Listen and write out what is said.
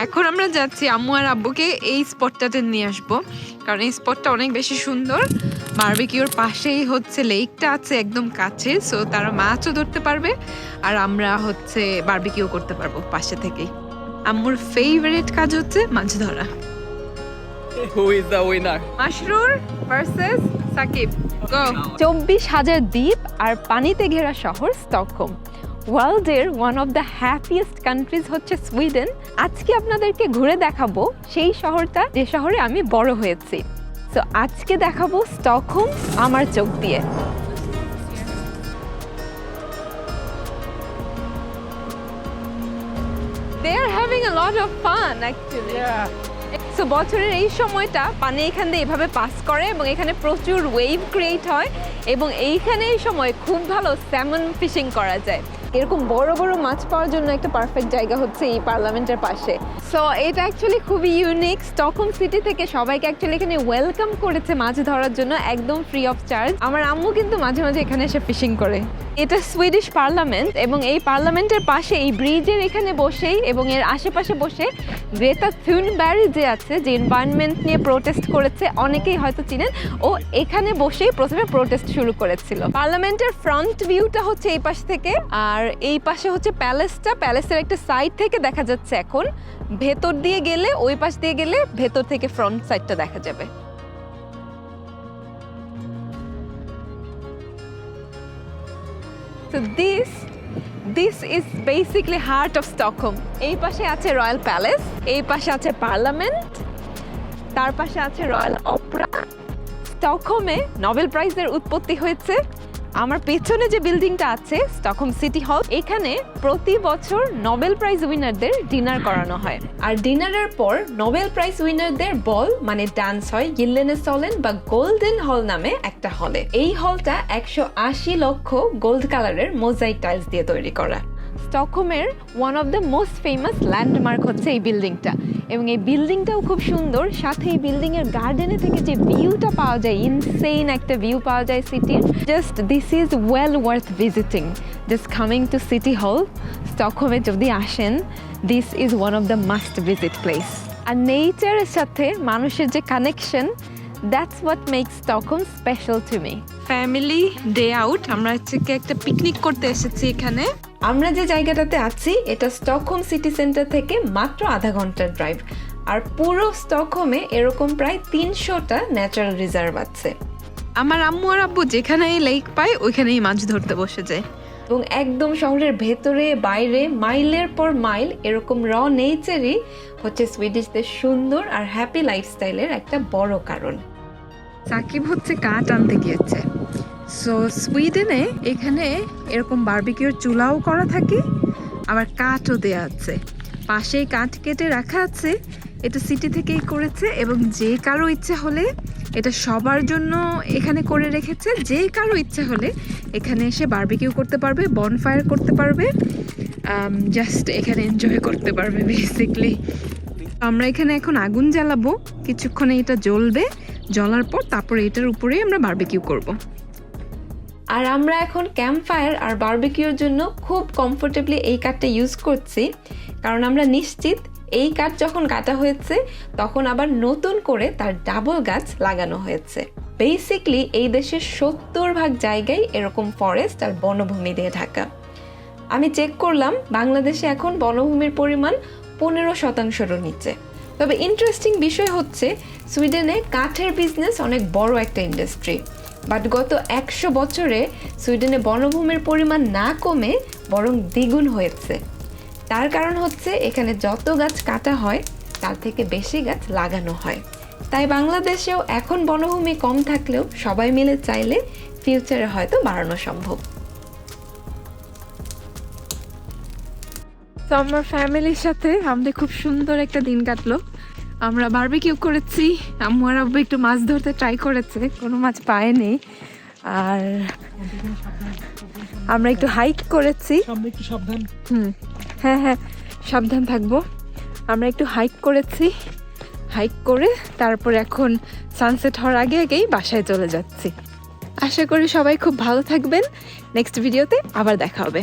এখন আমরা যাচ্ছি আম্মু আর আব্বুকে এই স্পটটাতে নিয়ে আসবো, কারণ এই স্পটটা অনেক বেশি সুন্দর। বারবিকিউর পাশেই হচ্ছে লেকটা আছে একদম কাছে, সো তারা মাছও ধরতে পারবে আর আমরা হচ্ছে বারবিকিউ করতে পারবো পাশে থেকেই। আম্মুর ফেভারিট কাজ হচ্ছে মাছ ধরা। Who is the winner? Mashrur versus Shakib, go. 24,000 দ্বীপ আর পানিতে ঘেরা শহর স্টকহোম। ওয়ার্ল্ডের one of the happiest countries হচ্ছে সুইডেন। আজকে আপনাদেরকে ঘুরে দেখাবো সেই শহরটা যে শহরে আমি বড় হয়েছি। সো আজকে দেখাবো স্টকহোম আমার চোখ দিয়ে। They are having a lot of fun actually. Yeah. So বছরের এই সময়টা পানি এখান দিয়ে এভাবে পাস করে এবং এখানে প্রচুর ওয়েভ ক্রিয়েট হয় এবং এইখানে এই সময় খুব ভালো স্যামন ফিশিং করা যায়। এরকম বড় বড় মাছ পাওয়ার জন্য একটা পারফেক্ট জায়গা হচ্ছে এই পার্লামেন্টের পাশে। সো এটা অ্যাকচুয়ালি খুবই ইউনিক। স্টকহোম সিটি থেকে সবাইকে অ্যাকচুয়ালি এখানে ওয়েলকাম করেছে মাছ ধরার জন্য, একদম ফ্রি অফ চার্জ। আমার আম্মু কিন্তু মাঝে মাঝে এখানে এসে ফিশিং করে। এটা সুইডিশ পার্লামেন্ট এবং এই পার্লামেন্টের পাশে এই ব্রিজের এখানে বসেই এবং এর আশেপাশে বসে গ্রেটা থুনবারি যে আছে, যে এনভায়রনমেন্ট নিয়ে প্রোটেস্ট করেছে, অনেকেই হয়তো চিনেন, ও এখানে বসেই প্রথমে প্রোটেস্ট শুরু করেছিল। পার্লামেন্টের ফ্রন্ট ভিউটা হচ্ছে এই পাশ থেকে, আর এই পাশে হচ্ছে প্যালেসটা। প্যালেসের একটা সাইড থেকে দেখা যাচ্ছে। এখন ভেতর দিয়ে গেলে, ওই পাশ দিয়ে গেলে ভেতর থেকে ফ্রন্ট সাইডটা দেখা যাবে। So this is basically heart of Stockholm. এই পাশে আছে রয়্যাল প্যালেস, এই পাশে আছে পার্লামেন্ট, তার পাশে আছে রয়্যাল অপেরা। স্টকহোমে নোবেল প্রাইজের উৎপত্তি হয়েছে। আমার পেছনে যে বিল্ডিংটা আছে স্টকহোম সিটি হল, এখানে প্রতি বছর নোবেল প্রাইজ উইনারদের ডিনার করানো হয়। আর ডিনারের পর নোবেল প্রাইজ উইনারদের বল মানে ডান্স হয় গিল্লেনে সলেন বা গোল্ডেন হল নামে একটা হলে। এই হলটা 180 লক্ষ গোল্ড কালারের মোজাইক টাইলস দিয়ে তৈরি করা। স্টকহোমের one of the most famous landmark হচ্ছে এই বিল্ডিংটা এবং এই বিল্ডিংটাও খুব সুন্দর। সাথে এই বিল্ডিংয়ের গার্ডেনে থেকে যে ভিউটা পাওয়া যায়, ইনসেইন একটা ভিউ পাওয়া যায় সিটির। Just this is well worth visiting. Just coming to city hall স্টকহোমে যদি আসেন, this is one of the must visit place. আর নেচারের সাথে মানুষের যে connection, that's what makes Stockholm special to me. Family day out, আমরা হচ্ছে একটা পিকনিক করতে এসেছি এখানে। আমরা যে জায়গাটাতে আছি এটা স্টকহোম সিটি সেন্টার থেকে মাত্র আধা ঘন্টার ড্রাইভ। আর পুরো স্টকহোমে এরকম প্রায় 300টা ন্যাচারাল রিজার্ভ আছে। আমার আম্মু আর আব্বু যেখানেই লেক পায় ওইখানেই মাছ ধরতে বসে যায় এবং একদম শহরের ভেতরে বাইরে মাইলের পর মাইল এরকম র নেচারই হচ্ছে সুইডিশদের সুন্দর আর হ্যাপি লাইফস্টাইলের একটা বড় কারণ। সাকিব হচ্ছে কাঠ আনতে গিয়েছে। সো সুইডেনে এখানে এরকম বারবিকিউর চুলাও করা থাকে, আবার কাঠও দেয়া আছে। পাশেই কাঠ কেটে রাখা আছে। এটা সিটি থেকেই করেছে এবং যে কারো ইচ্ছে হলে, এটা সবার জন্য এখানে করে রেখেছে, যে কারো ইচ্ছে হলে এখানে এসে বারবিকিউ করতে পারবে, বনফায়ার করতে পারবে, জাস্ট এখানে এনজয় করতে পারবে বেসিকলি। আমরা এখানে এখন আগুন জ্বালাবো, কিছুক্ষণে এটা জ্বলবে, জ্বলার পর তারপরে এটার উপরেই আমরা বারবিকিউ করব। আর আমরা এখন ক্যাম্প ফায়ার আর বারবিকিউর জন্য খুব কমফোর্টেবলি এই কাঠটা ইউজ করছি, কারণ আমরা নিশ্চিত এই কাঠ যখন কাটা হয়েছে তখন আবার নতুন করে তার ডাবল গাছ লাগানো হয়েছে। বেসিকলি এই দেশের 70% জায়গায় এরকম ফরেস্ট আর বনভূমি দিয়ে ঢাকা। আমি চেক করলাম, বাংলাদেশে এখন বনভূমির পরিমাণ 15%-রও নিচে। তবে ইন্টারেস্টিং বিষয় হচ্ছে সুইডেনে কাঠের বিজনেস অনেক বড় একটা ইন্ডাস্ট্রি, বাট গত 100 বছরে সুইডেনে বনভূমির পরিমাণ না কমে বরং দ্বিগুণ হয়েছে। তার কারণ হচ্ছে এখানে যত গাছ কাটা হয় তার থেকে বেশি গাছ লাগানো হয়। তাই বাংলাদেশেও এখন বনভূমি কম থাকলেও সবাই মিলে চাইলে ফিউচারে হয়তো বাড়ানো সম্ভব। তো আমার ফ্যামিলির সাথে আমাদের খুব সুন্দর একটা দিন কাটলো। আমরা বারবিকিউ করেছি, আম্মু আর আব্বু একটু মাছ ধরতে ট্রাই করেছে, কোনো মাছ পায়নি। আর আমরা একটু হাইক করেছি। হ্যাঁ, সাবধান থাকবো। আমরা একটু হাইক করেছি, হাইক করে তারপর এখন সানসেট হওয়ার আগেই বাসায় চলে যাচ্ছি। আশা করি সবাই খুব ভালো থাকবেন। নেক্সট ভিডিওতে আবার দেখা হবে।